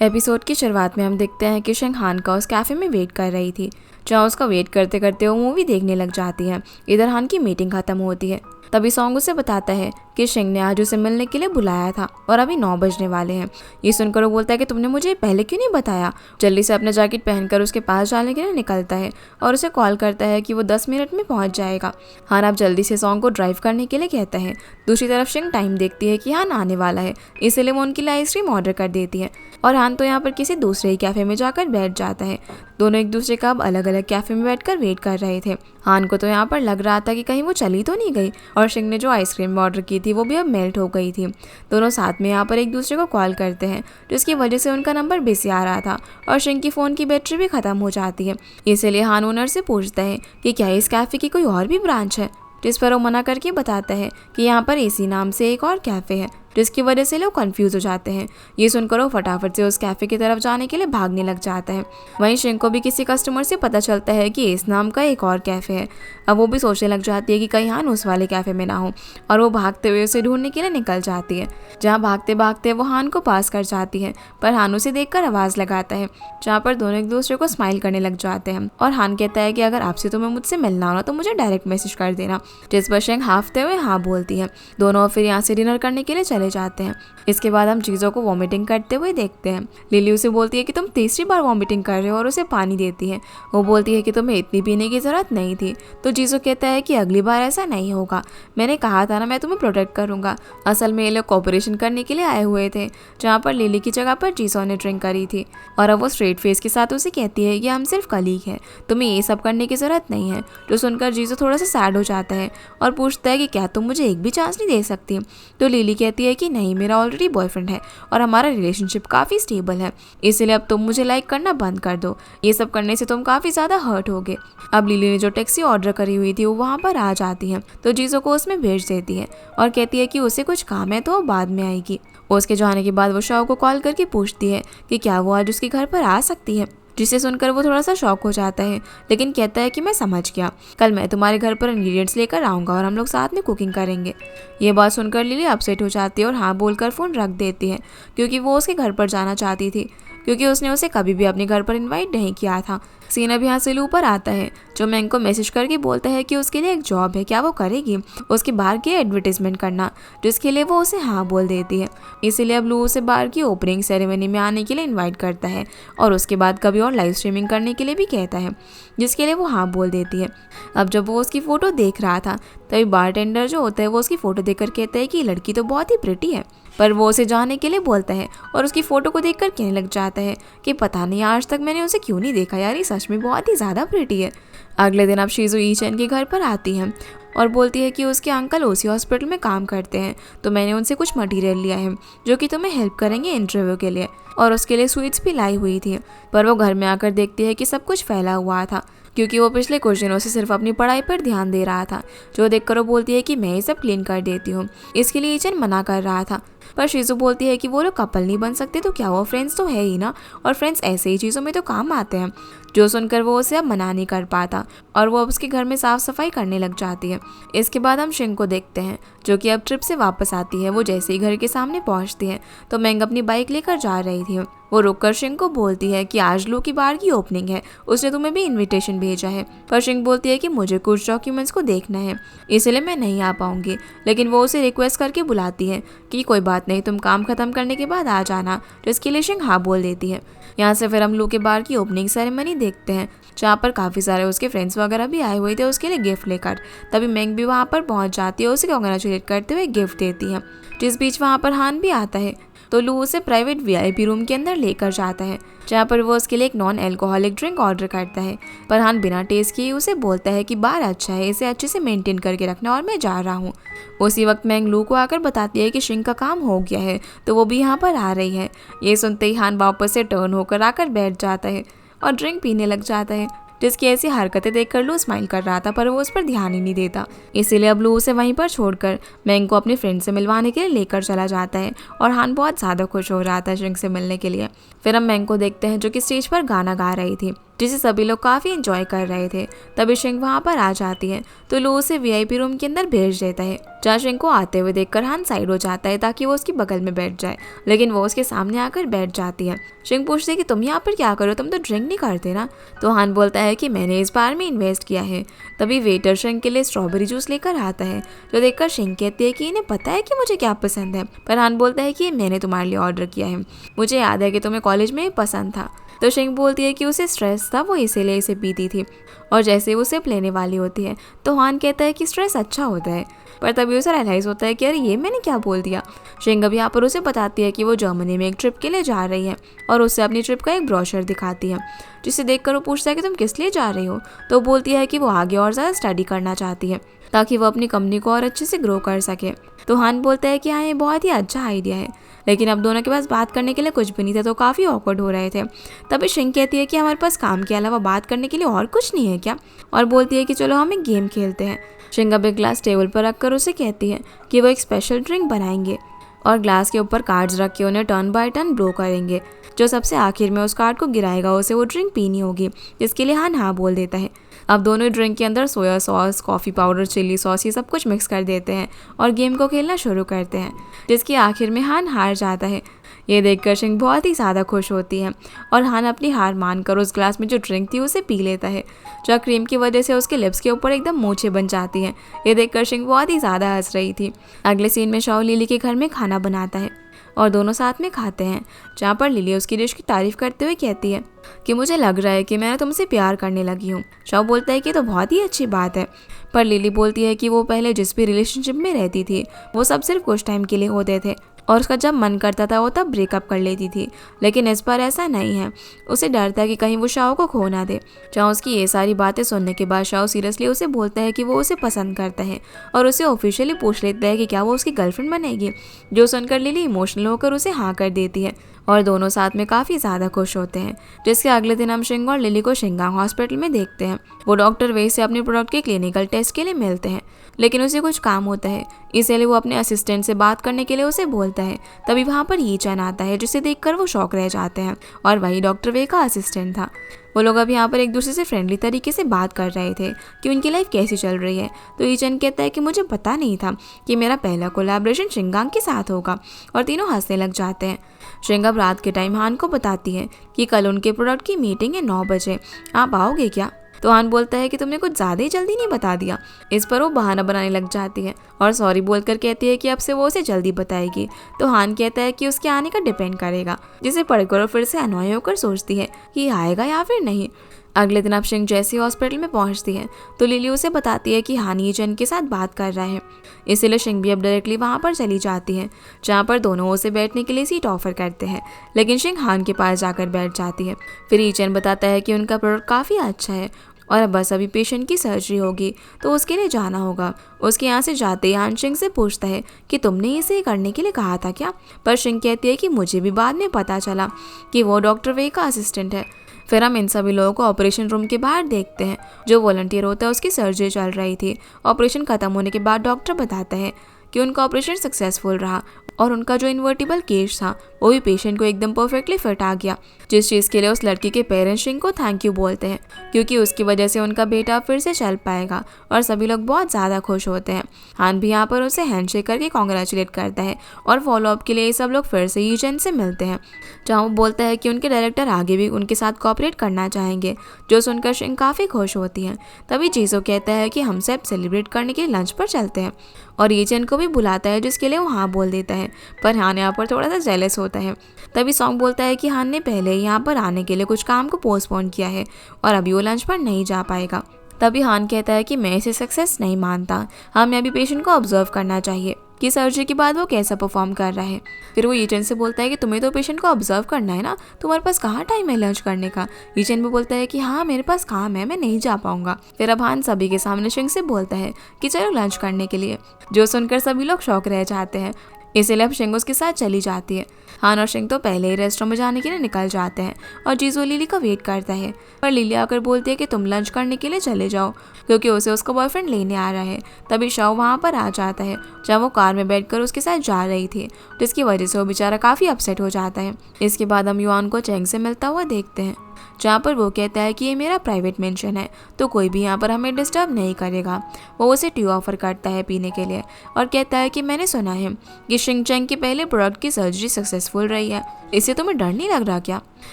Episode की शुरुआत में हम देखते हैं कि शिंग हान का उस कैफ़े में वेट कर रही थी, जहाँ उसका वेट करते करते वो मूवी देखने लग जाती है। इधर हान की मीटिंग खत्म होती है। तभी सॉन्ग उसे बताता है कि शिंग ने आज उसे मिलने के लिए बुलाया था और अभी 9 बजने वाले हैं। ये सुनकर वो बोलता है कि तुमने मुझे पहले क्यों नहीं बताया। जल्दी से अपना जैकेट पहनकर उसके पास जाने के लिए निकलता है और उसे कॉल करता है कि वो 10 मिनट में पहुंच जाएगा। हान अब जल्दी से सॉन्ग को ड्राइव करने के लिए कहता है। दूसरी तरफ शिंग टाइम देखती है कि हान आने वाला है, इसलिए वो उनके लिए आइसक्रीम ऑर्डर कर देती है और हान तो यहाँ पर किसी दूसरे ही कैफ़े में जाकर बैठ जाता है। दोनों एक दूसरे का अब अलग अलग कैफ़े में बैठकर वेट कर रहे थे। हान को तो यहाँ पर लग रहा था कि कहीं वो चली तो नहीं गई और शिंग ने जो आइसक्रीम ऑर्डर की थी वो भी अब मेल्ट हो गई थी। दोनों साथ में यहाँ पर एक दूसरे को कॉल करते हैं, जिसकी वजह से उनका नंबर बिजी आ रहा था और शिंग की फ़ोन की बैटरी भी ख़त्म हो जाती है। इसलिए हान ओनर से पूछता है कि क्या इस कैफ़े की कोई और भी ब्रांच है, जिस पर वो मना करके बताता है कि यहाँ पर एसी नाम से एक और कैफ़े है, जिसकी वजह से लोग कंफ्यूज हो जाते हैं। ये सुनकर वो फटाफट से उस कैफ़े की तरफ जाने के लिए भागने लग जाता है। वहीं शिंग को भी किसी कस्टमर से पता चलता है कि इस नाम का एक और कैफ़े है। अब वो भी सोचने लग जाती है कि कहीं हान उस वाले कैफ़े में ना हो और वो भागते हुए उसे ढूंढने के लिए निकल जाती है। जहाँ भागते भागते वो हान को पास कर जाती है, पर हान उसे देखकर आवाज़ लगाता है, जहाँ पर दोनों एक दूसरे को स्माइल करने लग जाते हैं। और हान कहता है कि अगर आपसे तुम्हें मुझसे मिलना हो ना तो मुझे डायरेक्ट मैसेज कर देना, जिस पर शिंग हाफते हुए हाँ बोलती है। दोनों फिर यहाँ से डिनर करने के लिए चले जाते हैं। इसके बाद हम चीज़ों को वॉमिटिंग करते हुए देखते हैं। लिली उसे बोलती है कि तुम तीसरी बार वॉमिटिंग कर रहे हो और उसे पानी देती है। वो बोलती है कि तुम्हें इतनी पीने की ज़रूरत नहीं थी। तो जीजो कहता है कि अगली बार ऐसा नहीं होगा, मैंने कहा था ना मैं तुम्हें प्रोटेक्ट करूंगा। असल में ये लोग कोऑपरेशन करने के लिए आए हुए थे, जहाँ पर लिली की जगह पर जीजो ने ड्रिंक करी थी। और अब वो स्ट्रेट फेस के साथ उसे कहती है कि हम सिर्फ कलीग हैं, तुम्हें ये सब करने की ज़रूरत नहीं है। जो सुनकर जीजो थोड़ा सा सैड हो जाता है और पूछता है कि क्या तुम मुझे एक भी चांस नहीं दे सकती। तो लिली कहती है कि नहीं, मेरा ऑलरेडी बॉयफ्रेंड है और हमारा रिलेशनशिप काफ़ी स्टेबल है, इसलिए अब तुम मुझे लाइक करना बंद कर दो। ये सब करने से तुम काफ़ी ज़्यादा हर्ट होगे। अब लिली ने जो टैक्सी ऑर्डर करी हुई थी वो वहाँ पर आ जाती है, तो जीजो को उसमें भेज देती है और कहती है कि उसे कुछ काम है तो वो बाद में आएगी। उसके जाने के बाद वो शाओ को कॉल करके पूछती है कि क्या वो आज उसके घर पर आ सकती है, जिसे सुनकर वो थोड़ा सा शॉक हो जाता है, लेकिन कहता है कि मैं समझ गया, कल मैं तुम्हारे घर पर इंग्रेडिएंट्स लेकर आऊँगा और हम लोग साथ में कुकिंग करेंगे। ये बात सुनकर लिली अपसेट हो जाती है और हाँ बोलकर फ़ोन रख देती है, क्योंकि वो उसके घर पर जाना चाहती थी, क्योंकि उसने उसे कभी भी अपने घर पर इनवाइट नहीं किया था। सीन अब यहाँ से लू पर आता है, जो मैंग को मैसेज करके बोलता है कि उसके लिए एक जॉब है, क्या वो करेगी, उसके बाहर की एडवर्टीजमेंट करना, जिसके लिए वो उसे हाँ बोल देती है। इसीलिए अब लू उसे बाहर की ओपनिंग सेरेमनी में आने के लिए इन्वाइट करता है और उसके बाद कभी और लाइव स्ट्रीमिंग करने के लिए भी कहता है, जिसके लिए वो हाँ बोल देती है। अब जब वो उसकी फ़ोटो देख रहा था, तभी बारटेंडर जो होता है वो उसकी फ़ोटो देखकर कहता है कि ये लड़की तो बहुत ही प्रिटी है, पर वो उसे जाने के लिए बोलता है और उसकी फ़ोटो को देखकर कहने लग जाता है कि पता नहीं आज तक मैंने उसे क्यों नहीं देखा यार, ये सच में बहुत ही ज़्यादा प्रिटी है। अगले दिन अब शीजू ईचन के घर पर आती है और बोलती है कि उसके अंकल ओसी हॉस्पिटल में काम करते हैं, तो मैंने उनसे कुछ मटेरियल लिया है जो कि तुम्हें हेल्प करेंगे इंटरव्यू के लिए, और उसके लिए स्वीट्स भी लाई हुई थी। पर वो घर में आकर देखती है कि सब कुछ फैला हुआ था, क्योंकि वो पिछले कुछ दिनों से सिर्फ अपनी पढ़ाई पर ध्यान दे रहा था। जो देखकर वो बोलती है कि मैं ये सब क्लीन कर देती हूँ। इसके लिए ईचन मना कर रहा था, पर शीजू बोलती है कि वो लोग कपल नहीं बन सकते तो क्या हुआ, फ्रेंड्स तो है ही ना, और फ्रेंड्स ऐसे ही चीज़ों में तो काम आते हैं। जो सुनकर वो उसे अब मना नहीं कर पाता और वो अब उसके घर में साफ सफाई करने लग जाती है। इसके बाद हम शिंग को देखते हैं, जो कि अब ट्रिप से वापस आती है। वो जैसे ही घर के सामने पहुंचती है तो मैंग अपनी बाइक लेकर जा रही थी। वो रुककर शिंग को बोलती है कि आज लू की बार की ओपनिंग है, उसने तुम्हें भी इनविटेशन भेजा है। पर शिंग बोलती है कि मुझे कुछ डॉक्यूमेंट्स को देखना है, इसलिए मैं नहीं आ पाऊंगी। लेकिन वो उसे रिक्वेस्ट करके बुलाती है कि कोई बात नहीं, तुम काम खत्म करने के बाद आ जाना, जिसके लिए शिंग हाँ बोल देती है। यहाँ से फिर हम लू के बार की ओपनिंग सेरेमनी देखते हैं, जहाँ पर काफ़ी सारे उसके फ्रेंड्स वगैरह भी आए हुए थे उसके लिए गिफ्ट लेकर। तभी मैंग भी वहाँ पर पहुँच जाती है, उसे कॉन्ग्रेचुलेट करते हुए गिफ्ट देती है। जिस बीच वहाँ पर हान भी आता है, तो लू उसे प्राइवेट वीआईपी रूम के अंदर लेकर जाता है, जहाँ पर वो उसके लिए एक नॉन एल्कोहलिक ड्रिंक ऑर्डर करता है। पर हान बिना टेस्ट किए उसे बोलता है कि बार अच्छा है, इसे अच्छे से मेंटेन करके रखना और मैं जा रहा हूँ। उसी वक्त मैंग लू को आकर बताती है कि शिंग का काम हो गया है, तो वो भी यहाँ पर आ रही है। ये सुनते ही हान वापस से टर्न होकर आकर बैठ जाता है और ड्रिंक पीने लग जाता है, जिसकी ऐसी हरकतें देखकर लू स्माइल कर रहा था, पर वो उस पर ध्यान ही नहीं देता। इसीलिए अब लू उसे वहीं पर छोड़कर मैंग को अपने फ्रेंड से मिलवाने के लिए लेकर चला जाता है और हान बहुत ज़्यादा खुश हो रहा था शिंग से मिलने के लिए। फिर हम मैंग को देखते हैं, जो कि स्टेज पर गाना गा रही थी। जिसे सभी लोग काफ़ी एंजॉय कर रहे थे। तभी शिंग वहाँ पर आ जाती है तो लो उसे वीआईपी रूम के अंदर भेज देता है, जहाँ शिंग को आते हुए देखकर हान साइड हो जाता है ताकि वो उसकी बगल में बैठ जाए, लेकिन वो उसके सामने आकर बैठ जाती है। शिंग पूछती है कि तुम यहाँ पर क्या करो, तुम तो ड्रिंक नहीं करते ना। तो हान बोलता है कि मैंने इस बार में इन्वेस्ट किया है। तभी वेटर शिंग के लिए स्ट्रॉबेरी जूस लेकर आता है, जो देखकर शिंग कहती है कि इन्हें पता है कि मुझे क्या पसंद है, पर हान बोलता है कि मैंने तुम्हारे लिए ऑर्डर किया है, मुझे याद है कि तुम्हें कॉलेज में पसंद था। तो शिंग बोलती है कि उसे स्ट्रेस था, वो इसीलिए इसे पीती थी। और जैसे वो सिप लेने वाली होती है तो हान कहता है कि स्ट्रेस अच्छा होता है, पर तभी उसे रियलाइज़ होता है कि अरे ये मैंने क्या बोल दिया। शिंग अब यहाँ पर उसे बताती है कि वो जर्मनी में एक ट्रिप के लिए जा रही है और उससे अपनी ट्रिप का एक ब्रोशर दिखाती है, जिसे देखकर वो पूछता है कि तुम किस लिए जा रही हो। तो बोलती है कि वो आगे और ज़्यादा स्टडी करना चाहती है ताकि वो अपनी कंपनी को और अच्छे से ग्रो कर सके। तो हान बोलता है कि हाँ ये बहुत ही अच्छा आइडिया है, लेकिन अब दोनों के पास बात करने के लिए कुछ भी नहीं था तो काफ़ी ऑकवर्ड हो रहे थे। तभी शिंग कहती है कि हमारे पास काम के अलावा बात करने के लिए और कुछ नहीं है क्या, और बोलती है कि चलो हम एक गेम खेलते हैं। शिंग अब एक ग्लास टेबल पर रखकर उसे कहती है कि वो एक स्पेशल ड्रिंक बनाएंगे और ग्लास के ऊपर कार्ड्स रख के उन्हें टर्न बाय टर्न ब्लो करेंगे। जो सबसे आखिर में उस कार्ड को गिराएगा उसे वो ड्रिंक पीनी होगी, जिसके लिए हान हाँ बोल देता है। अब दोनों ड्रिंक के अंदर soya sauce, coffee powder, chilli sauce ये सब कुछ मिक्स कर देते हैं और गेम को खेलना शुरू करते हैं, जिसके आखिर में हान हार जाता है। ये देखकर शिंग बहुत ही ज़्यादा खुश होती है और हान अपनी हार मानकर उस ग्लास में जो ड्रिंक थी उसे पी लेता है, जो क्रीम की वजह से उसके लिप्स के ऊपर एकदम मूंछें बन जाती हैं। ये देखकर शिंग बहुत ही ज़्यादा हंस रही थी। अगले सीन में शाओ लिली के घर में खाना बनाता है और दोनों साथ में खाते हैं, जहाँ पर लिली उसकी डिश की तारीफ करते हुए कहती है कि मुझे लग रहा है कि मैं तुमसे प्यार करने लगी हूँ। शाओ बोलता है कि तो बहुत ही अच्छी बात है, पर लिली बोलती है कि वो पहले जिस भी रिलेशनशिप में रहती थी वो सब सिर्फ कुछ टाइम के लिए होते थे और उसका जब मन करता था वो तब ब्रेकअप कर लेती थी, लेकिन इस बार ऐसा नहीं है। उसे डर था कि कहीं वो शाओ को खो ना दे। जहाँ उसकी ये सारी बातें सुनने के बाद शाओ सीरियसली उसे बोलता है कि वो उसे पसंद करता है और उसे ऑफिशियली पूछ लेता है कि क्या वो उसकी गर्लफ्रेंड बनेगी, जो सुनकर लिली इमोशनल होकर उसे हाँ कर देती है और दोनों साथ में काफ़ी ज़्यादा खुश होते हैं। जिसके अगले दिन हम शिंग और लिली को शिंगांग हॉस्पिटल में देखते हैं। वो डॉक्टर वे से अपने प्रोडक्ट के क्लिनिकल टेस्ट के लिए मिलते हैं, लेकिन उसे कुछ काम होता है, इसलिए वो अपने असिस्टेंट से बात करने के लिए उसे बोलता है। तभी वहाँ पर ये चैन आता है, जिसे देखकर वो शॉक रह जाते हैं और वही डॉक्टर वे का असिस्टेंट था। वो लोग अब यहाँ पर एक दूसरे से फ्रेंडली तरीके से बात कर रहे थे कि उनकी लाइफ कैसी चल रही है। तो ईचन कहता है कि मुझे पता नहीं था कि मेरा पहला कोलैबोरेशन शिंगांग के साथ होगा, और तीनों हंसने लग जाते हैं। शिंग अब रात के टाइम हान को बताती है कि कल उनके प्रोडक्ट की मीटिंग है 9 बजे, आप आओगे क्या। तो हान बोलता है कि तुमने कुछ ज़्यादा ही जल्दी नहीं बता दिया। इस पर वो बहाना बनाने लग जाती है और सॉरी बोलकर कहती है कि अब से वो उसे जल्दी बताएगी। तो हान कहता है कि उसके आने का डिपेंड करेगा, जिसे पढ़कर वो फिर से अनॉय होकर सोचती है कि आएगा या फिर नहीं। अगले दिन अब शिंग जैसे हॉस्पिटल में पहुंचती है तो लिली उसे बताती है कि हान यीचन के साथ बात कर रहा है, इसीलिए शिंग भी अब डायरेक्टली वहां पर चली जाती है, जहां पर दोनों उसे बैठने के लिए सीट ऑफर करते हैं, लेकिन शिंग हान के पास जाकर बैठ जाती है। फिर यीचन बताता है कि उनका प्रोडक्ट काफ़ी अच्छा है और बस अभी पेशेंट की सर्जरी होगी तो उसके लिए जाना होगा। उसके यहाँ से जाते ही हान शिंग से पूछता है कि तुमने इसे करने के लिए कहा था क्या, पर शिंग कहती है कि मुझे भी बाद में पता चला कि वो डॉक्टर वे का असिस्टेंट है। फिर हम इन सभी लोगों को ऑपरेशन रूम के बाहर देखते हैं। जो वॉलंटियर होता है उसकी सर्जरी चल रही थी। ऑपरेशन खत्म होने के बाद डॉक्टर बताता है कि उनका ऑपरेशन सक्सेसफुल रहा और उनका जो इन्वर्टिबल केस था वो भी पेशेंट को एकदम परफेक्टली फिट आ गया, जिस चीज़ के लिए उस लड़की के पेरेंट्स शिंग को थैंक यू बोलते हैं, क्योंकि उसकी वजह से उनका बेटा फिर से चल पाएगा और सभी लोग बहुत ज़्यादा खुश होते हैं। हान भी यहाँ पर उसे हैंडशेक करके कॉन्ग्रेचुलेट करता है और फॉलोअप के लिए ये सब लोग फिर से यीचन से मिलते हैं, जहाँ वो बोलता है कि उनके डायरेक्टर आगे भी उनके साथ कोऑपरेट करना चाहेंगे, जो सुनकर शिंग काफ़ी खुश होती है। तभी जीसो कहता है कि हम सब सेलिब्रेट करने के लिए लंच पर चलते हैं और यीचन को भी बुलाता है, जिसके लिए वो हाँ बोल देता है, पर हान यहाँ पर थोड़ा सा जेलस होता है। तभी सॉन्ग बोलता है कि हान ने पहले ही यहाँ पर आने के लिए कुछ काम को पोस्टपोन किया है और अभी वो लंच पर नहीं जा पाएगा। तभी हान कहता है कि मैं इसे सक्सेस नहीं मानता, हमें अभी पेशेंट को ऑब्जर्व करना चाहिए कि सर्जरी के बाद वो कैसा परफॉर्म कर रहा है। फिर वो यीचन से बोलता है कि तुम्हें तो पेशेंट को ऑब्जर्व करना है ना, तुम्हारे पास कहाँ टाइम है लंच करने का। यीचन भी बोलता है कि हाँ मेरे पास काम है, मैं नहीं जा पाऊंगा। फिर अब हान सभी के सामने शिंग से बोलता है कि चलो लंच करने के लिए, जो सुनकर सभी लोग शौक रह जाते हैं। इसीलिए अब शिंग उसके साथ चली जाती है। हान और शिंग तो पहले ही रेस्टोरेंट में जाने के लिए निकल जाते हैं और जीजो लिली का वेट करता है, पर लिली आकर बोलती है कि तुम लंच करने के लिए चले जाओ, क्योंकि उसे उसका बॉयफ्रेंड लेने आ रहा है। तभी शाओ वहाँ पर आ जाता है, जब वो कार में बैठकर उसके साथ जा रही थी, जिसकी वजह से वो बेचारा काफ़ी अपसेट हो जाता है। इसके बाद हम युआन को चेंग से मिलता हुआ देखते हैं। जहाँ पर वो कहता है कि ये मेरा प्राइवेट मेंशन है, तो कोई भी यहाँ पर हमें डिस्टर्ब नहीं करेगा। वो उसे टी ऑफर करता है पीने के लिए और कहता है कि मैंने सुना है कि शिंग चैंग के पहले प्रोडक्ट की सर्जरी सक्सेसफुल रही है, इससे तुम्हें डर नहीं लग रहा क्या?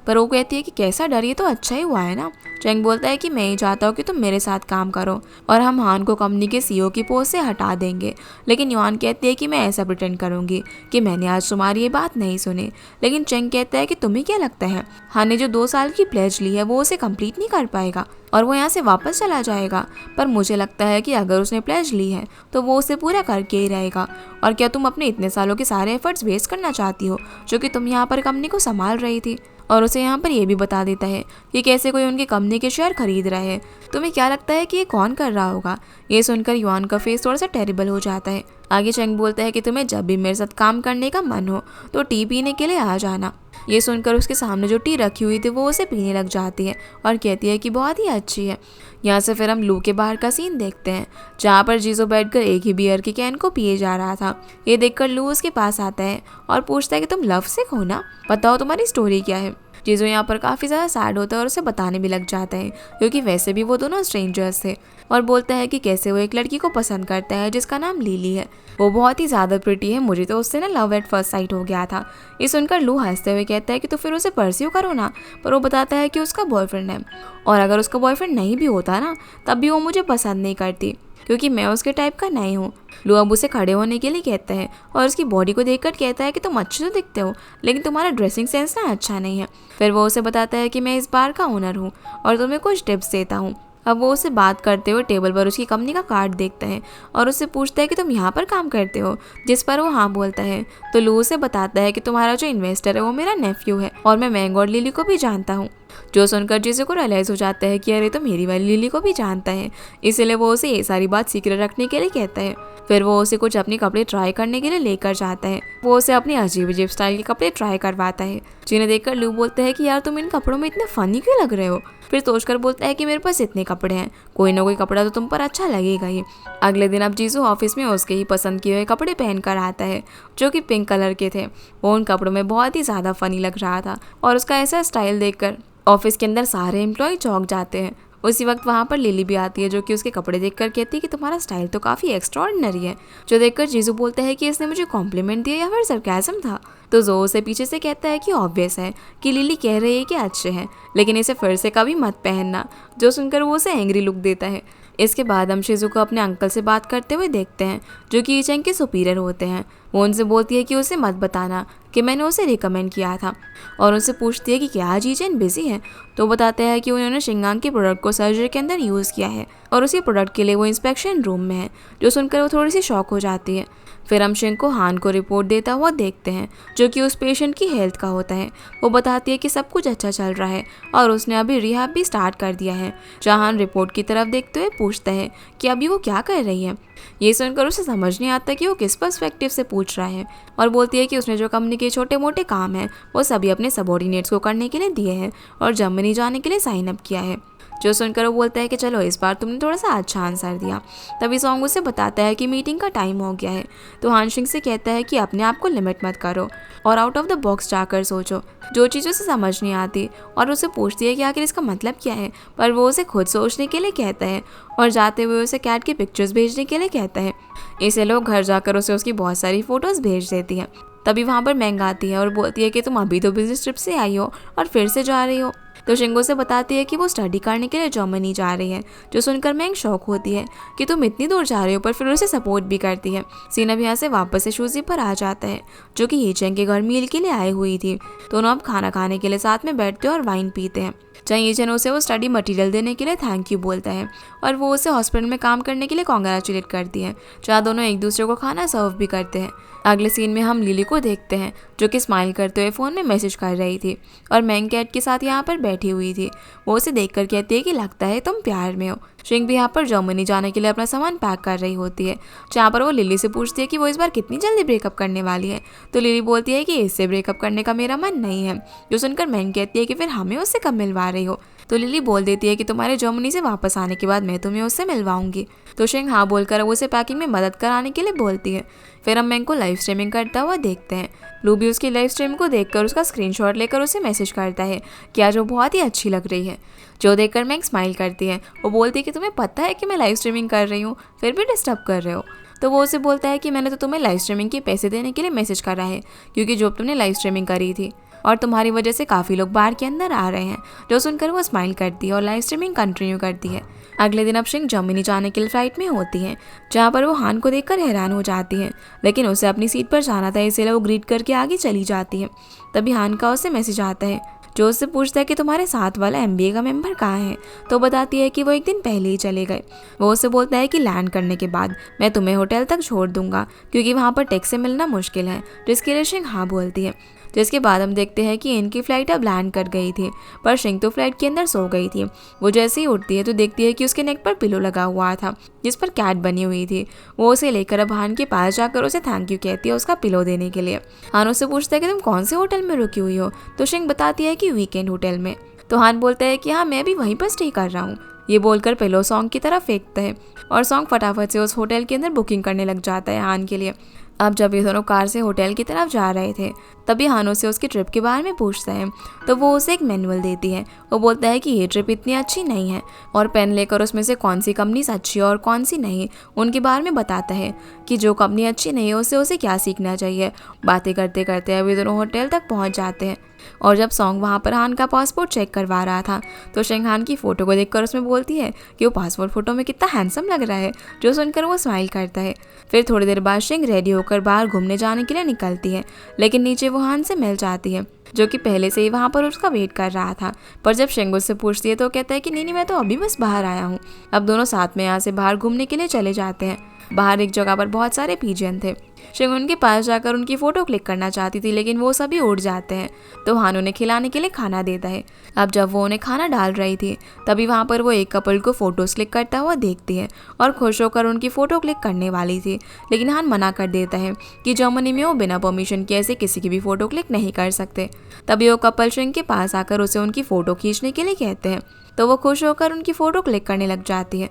पर वो कहती है कि कैसा डर, ये तो अच्छा ही हुआ है ना। चैंग बोलता है कि मैं ही चाहता हूँ कि तुम मेरे साथ काम करो और हम हान को कंपनी के सीईओ की पोस्ट से हटा देंगे। लेकिन युआन कहती है कि मैं ऐसा प्रिटेंड करूंगी कि मैंने आज तुम्हारी ये बात नहीं सुनी। लेकिन चैंग कहता है कि तुम्हें क्या लगता है हान ने जो 2 साल की प्लेज ली है वो उसे कंप्लीट नहीं कर पाएगा और वो यहाँ से वापस चला जाएगा? पर मुझे लगता है कि अगर उसने प्लेज ली है तो वो उसे पूरा करके ही रहेगा। और क्या तुम अपने इतने सालों के सारे एफर्ट्स वेस्ट करना चाहती हो जो कि तुम यहाँ पर कंपनी को संभाल रही थी? और उसे यहाँ पर यह भी बता देता है कि कैसे कोई उनकी कंपनी के शेयर खरीद रहा है। तुम्हें क्या लगता है कि ये कौन कर रहा होगा? ये सुनकर युआन का फेस थोड़ा सा टेरिबल हो जाता है। आगे चैंग बोलता है कि तुम्हें जब भी मेरे साथ काम करने का मन हो तो टी पीने के लिए आ जाना। ये सुनकर उसके सामने जो टी रखी हुई थी वो उसे पीने लग जाती है और कहती है कि बहुत ही अच्छी है। यहाँ से फिर हम लू के बाहर का सीन देखते हैं जहाँ पर जीजो बैठकर एक ही बियर की कैन को पिए जा रहा था। ये देखकर लू उसके पास आता है और पूछता है कि तुम लव सिक हो ना, बताओ तुम्हारी स्टोरी क्या है। जीजो यहाँ पर काफ़ी ज़्यादा सैड होता है और उसे बताने भी लग जाता है क्योंकि वैसे भी वो दोनों स्ट्रेंजर्स थे। और बोलता है कि कैसे वो एक लड़की को पसंद करता है जिसका नाम लिली है, वो बहुत ही ज़्यादा प्रिटी है, मुझे तो उससे ना लव एट फर्स्ट साइट हो गया था। ये सुनकर लू हंसते हुए कहता है कि तो फिर उसे परस्यू करो ना। पर वो बताता है कि उसका बॉयफ्रेंड है और अगर उसका बॉयफ्रेंड नहीं भी होता ना तब भी वो मुझे पसंद नहीं करती क्योंकि मैं उसके टाइप का नहीं हूँ। लू अब उसे खड़े होने के लिए कहता है और उसकी बॉडी को देखकर कहता है कि तुम अच्छे तो दिखते हो लेकिन तुम्हारा ड्रेसिंग सेंस ना अच्छा नहीं है। फिर वो उसे बताता है कि मैं इस बार का ओनर हूँ और तुम्हें कुछ टिप्स देता हूँ। अब वो उससे बात करते हुए टेबल पर उसकी कंपनी का कार्ड देखता है और उससे पूछता है कि तुम यहाँ पर काम करते हो, जिस पर वो हाँ बोलता है। तो लू उसे बताता है कि तुम्हारा जो इन्वेस्टर है वो मेरा नेफ्यू है और मैं मैंग और लिली को भी जानता हूँ। जो सुनकर जीजू को रियलाइज हो जाता है कि अरे तो मेरी वाली लिली को भी जानता है, इसलिए वो उसे ये सारी बात सीक्रेट रखने के लिए कहता है। फिर वो उसे कुछ अपने कपड़े ट्राई करने के लिए लेकर जाता है। वो उसे अपने अजीब अजीब स्टाइल के कपड़े ट्राई करवाता है जिन्हें देखकर लू बोलता है कि यार तुम इन कपड़ों में इतने फनी क्यों लग रहे हो। फिर सोचकर बोलता है कि मेरे पास इतने कपड़े हैं, कोई ना कोई कपड़ा तो तुम पर अच्छा लगेगा ही। अगले दिन अब जीजू ऑफिस में उसके ही पसंद किए हुए कपड़े पहन कर आता है जो कि पिंक कलर के थे। वो उन कपड़ों में बहुत ही ज़्यादा फनी लग रहा था और उसका ऐसा स्टाइल देखकर ऑफिस के अंदर सारे एम्प्लॉय चौंक जाते हैं। उसी वक्त वहाँ पर लिली भी आती है जो कि उसके कपड़े देखकर कहती है कि तुम्हारा स्टाइल तो काफ़ी एक्स्ट्रॉर्डिनरी है। जो देखकर जीजू बोलता है कि इसने मुझे कॉम्प्लीमेंट दिया या फिर सरकाज़म था। तो जो उसे पीछे से कहता है कि ऑब्वियस है कि लिली कह रही है कि अच्छे हैं लेकिन इसे फिर से कभी मत पहनना। जो सुनकर वो उसे एंग्री लुक देता है। इसके बाद हम शिजू को अपने अंकल से बात करते हुए देखते हैं जो कि ईचेंग के सुपीरियर होते हैं। वो उनसे बोलती है कि उसे मत बताना कि मैंने उसे रिकमेंड किया था और उनसे पूछती है कि क्या आज ईचेंग बिजी है। तो बताते हैं कि उन्होंने शिंगांग के प्रोडक्ट को सर्जरी के अंदर यूज़ किया है और उसी प्रोडक्ट के लिए वो इंस्पेक्शन रूम में है। जो सुनकर वो थोड़ी सी शॉक हो जाती है। फिर हम शिंग को हान को रिपोर्ट देता हुआ देखते हैं जो कि उस पेशेंट की हेल्थ का होता है। वो बताती है कि सब कुछ अच्छा चल रहा है और उसने अभी रिहैब भी स्टार्ट कर दिया है। जहान रिपोर्ट की तरफ देखते हुए पूछता है कि अभी वो क्या कर रही है। ये सुनकर उसे समझ नहीं आता कि वो किस पर्सपेक्टिव से पूछ रहा है और बोलती है कि उसने जो कंपनी के छोटे मोटे काम हैं वो सभी अपने सबॉर्डिनेट्स को करने के लिए दिए हैं और जर्मनी जाने के लिए साइन अप किया है। जो सुनकर वो बोलता है कि चलो इस बार तुमने थोड़ा सा अच्छा आंसर दिया। तभी सॉन्ग उसे बताता है कि मीटिंग का टाइम हो गया है। तो हानशिंग से कहता है कि अपने आप को लिमिट मत करो और आउट ऑफ द बॉक्स जाकर सोचो। जो चीज़ उसे समझ नहीं आती और उसे पूछती है कि आखिर इसका मतलब क्या है, पर वो उसे खुद सोचने के लिए कहता है और जाते हुए उसे कैट की पिक्चर्स भेजने के लिए कहता है। इसे लोग घर जाकर उसे उसकी बहुत सारी फ़ोटोज़ भेज देती हैं। तभी वहाँ पर मैंग आती है और बोलती है कि तुम अभी तो बिजनेस ट्रिप से आई हो और फिर से जा रही हो। तो शिंगो से बताती है कि वो स्टडी करने के लिए जर्मनी जा रही है। जो सुनकर मैंग शॉक होती है कि तुम इतनी दूर जा रही हो, पर फिर उसे सपोर्ट भी करती है। सीना भी यहाँ से वापस से शूजी पर आ जाता है जो कि ईचेंग के घर मील के लिए आई हुई थी। दोनों अब खाना खाने के लिए साथ में बैठते हैं और वाइन पीते हैं। जहाँ ईचेंग उसे वो स्टडी मटेरियल देने के लिए थैंक यू बोलता है और वो उसे हॉस्पिटल में काम करने के लिए कॉन्ग्रेचुलेट करती है, जहाँ दोनों एक दूसरे को खाना सर्व भी करते हैं। अगले सीन में हम लिली को देखते हैं जो कि स्माइल करते हुए फ़ोन में मैसेज कर रही थी और मैंग कैट के साथ यहाँ पर बैठी हुई थी। वो उसे देखकर कहती है कि लगता है तुम प्यार में हो। शिंग भी यहाँ पर जर्मनी जाने के लिए अपना सामान पैक कर रही होती है, जहाँ पर वो लिली से पूछती है कि वो इस बार कितनी जल्दी ब्रेकअप करने वाली है। तो लिली बोलती है कि इससे ब्रेकअप करने का मेरा मन नहीं है। जो सुनकर मैंग कहती है कि फिर हमें उससे कब मिलवा रही हो। तो लिली बोल देती है कि तुम्हारे जर्मनी से वापस आने के बाद मैं तुम्हें उससे मिलवाऊंगी। तो शेंग हाँ बोलकर वो उसे पैकिंग में मदद कराने के लिए बोलती है। फिर हम मैंग को लाइव स्ट्रीमिंग करता हुआ देखते हैं। लू भी उसकी लाइव स्ट्रीम को देखकर उसका स्क्रीनशॉट लेकर उसे मैसेज करता है कि आज वो बहुत ही अच्छी लग रही है। जो देखकर मैंग स्माइल करती है। वो बोलती है कि तुम्हें पता है कि मैं लाइव स्ट्रीमिंग कर रही हूँ, फिर भी डिस्टर्ब कर रहे हो। तो वो उसे बोलता है कि मैंने तो तुम्हें लाइव स्ट्रीमिंग के पैसे देने के लिए मैसेज करा है, क्योंकि जो तुमने लाइव स्ट्रीमिंग करी थी और तुम्हारी वजह से काफ़ी लोग बार के अंदर आ रहे हैं। जो सुनकर वो स्माइल करती है और लाइव स्ट्रीमिंग कंटिन्यू करती है। अगले दिन अब शिंग जर्मनी जाने के लिए फ्लाइट में होती है, जहाँ पर वो हान को देखकर हैरान हो जाती है, लेकिन उसे अपनी सीट पर जाना था, इसलिए वो ग्रीट करके आगे चली जाती है। तभी हान का उससे मैसेज आता है, जो उससे पूछता है कि तुम्हारे साथ वाला MBA का मेंबर कहाँ है। तो बताती है कि वो एक दिन पहले ही चले गए। वो उससे बोलता है कि लैंड करने के बाद मैं तुम्हें होटल तक छोड़ दूंगा, क्योंकि वहाँ पर टैक्सी मिलना मुश्किल है, जिसके लिए शिंग हाँ बोलती है। जिसके बाद हम देखते हैं कि इनकी फ़्लाइट अब लैंड कर गई थी, पर शिंग तो फ्लाइट के अंदर सो गई थी। वो जैसे ही उठती है तो देखती है कि उसके नेक पर पिलो लगा हुआ था, जिस पर कैट बनी हुई थी। वो उसे लेकर अब हान के पास जाकर उसे थैंक यू कहती है उसका पिलो देने के लिए। हान उससे पूछता है कि तुम कौन से होटल में रुकी हुई हो। तो शिंग बताती है कि वीकेंड होटल में। तो हान बोलता है कि हाँ, मैं भी वहीं पर स्टे कर रहा हूँ। ये बोलकर पिलो सॉन्ग की तरफ फेंकता है और सॉन्ग फटाफट से उस होटल के अंदर बुकिंग करने लग जाता है हान के लिए। अब जब ये दोनों कार से होटल की तरफ जा रहे थे, तभी हानो से उसकी ट्रिप के बारे में पूछता है। तो वो उसे एक मैनुअल देती है। वो बोलता है कि ये ट्रिप इतनी अच्छी नहीं है, और पेन लेकर उसमें से कौन सी कंपनीज अच्छी है और कौन सी नहीं, उनके बारे में बताता है कि जो कंपनी अच्छी नहीं है उससे उसे क्या सीखना चाहिए। बातें करते करते अभी दोनों होटल तक पहुंच जाते हैं। और जब सॉन्ग वहाँ पर हान का पासपोर्ट चेक करवा रहा था, तो शेंग हान की फ़ोटो को देखकर उसमें बोलती है कि वो पासपोर्ट फ़ोटो में कितना हैंडसम लग रहा है। जो सुनकर वो स्माइल करता है। फिर थोड़ी देर बाद शेंग रेडी होकर बाहर घूमने जाने के लिए निकलती है, लेकिन नीचे वो हान से मिल जाती है, जो कि पहले से ही वहाँ पर उसका वेट कर रहा था। पर जब शेंग उससे पूछती है तो कहता है कि नहीं, मैं तो अभी बस बाहर आया हूँ। अब दोनों साथ में यहाँ से बाहर घूमने के लिए चले जाते हैं। बाहर एक जगह पर बहुत सारे पिजन थे। शेंग उनके पास जाकर उनकी फ़ोटो क्लिक करना चाहती थी, लेकिन वो सभी उड़ जाते हैं। तो हान उन्हें खिलाने के लिए खाना देता है। अब जब वो उन्हें खाना डाल रही थी, तभी वहाँ पर वो एक कपल को फ़ोटोज़ क्लिक करता हुआ देखती है और खुश होकर उनकी फ़ोटो क्लिक करने वाली थी, लेकिन हान मना कर देता है कि जर्मनी में वो बिना परमिशन के ऐसे किसी की भी फ़ोटो क्लिक नहीं कर सकते। तभी वो कपल शेंग के पास आकर उसे उनकी फ़ोटो खींचने के लिए कहते हैं, तो वो खुश होकर उनकी फ़ोटो क्लिक करने लग जाती है।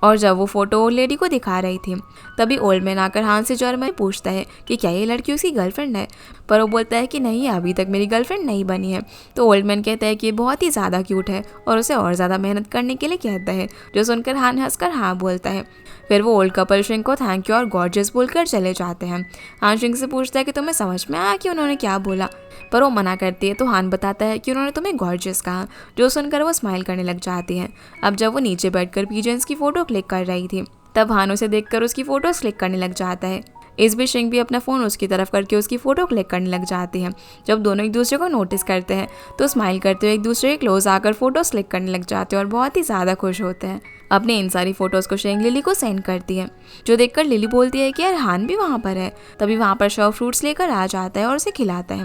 और जब वो फोटो ओल्ड लेडी को दिखा रही थी, तभी ओल्ड मैन आकर हान से जर्मन पूछता है कि क्या ये लड़की उसकी गर्लफ्रेंड है। पर वो बोलता है कि नहीं, अभी तक मेरी गर्लफ्रेंड नहीं बनी है। तो ओल्ड मैन कहता है कि ये बहुत ही ज़्यादा क्यूट है और उसे और ज़्यादा मेहनत करने के लिए कहता है, जो सुनकर हान हंसकर हाँ बोलता है। फिर वो ओल्ड कपल शिंग को थैंक यू और गॉर्जियस बोलकर चले जाते हैं। हान शिंग से पूछता है कि तुम्हें समझ में आया कि उन्होंने क्या बोला, पर वो मना करती है। तो हान बताता है कि उन्होंने तुम्हें गॉर्जियस कहा, जो सुनकर वो स्माइल करने लग जाती है। अब जब वो नीचे बैठकर पिजन्स की फ़ोटो क्लिक कर रही थी, तब हान उसे देखकर उसकी फ़ोटोज़ क्लिक करने लग जाता है। इस बीच शिंग भी अपना फ़ोन उसकी तरफ करके उसकी फ़ोटो क्लिक करने लग जाती है। जब दोनों एक दूसरे को नोटिस करते हैं, तो स्माइल करते हुए एक दूसरे के क्लोज आकर फ़ोटोज़ क्लिक करने लग जाते हैं और बहुत ही ज़्यादा खुश होते हैं। अपनी इन सारी फ़ोटोज़ को शिंग लिली को सेंड करती है, जो देखकर लिली बोलती है कि यार हान भी वहाँ पर है। तभी वहाँ पर शव फ्रूट्स लेकर आ जाता है और उसे खिलाता है।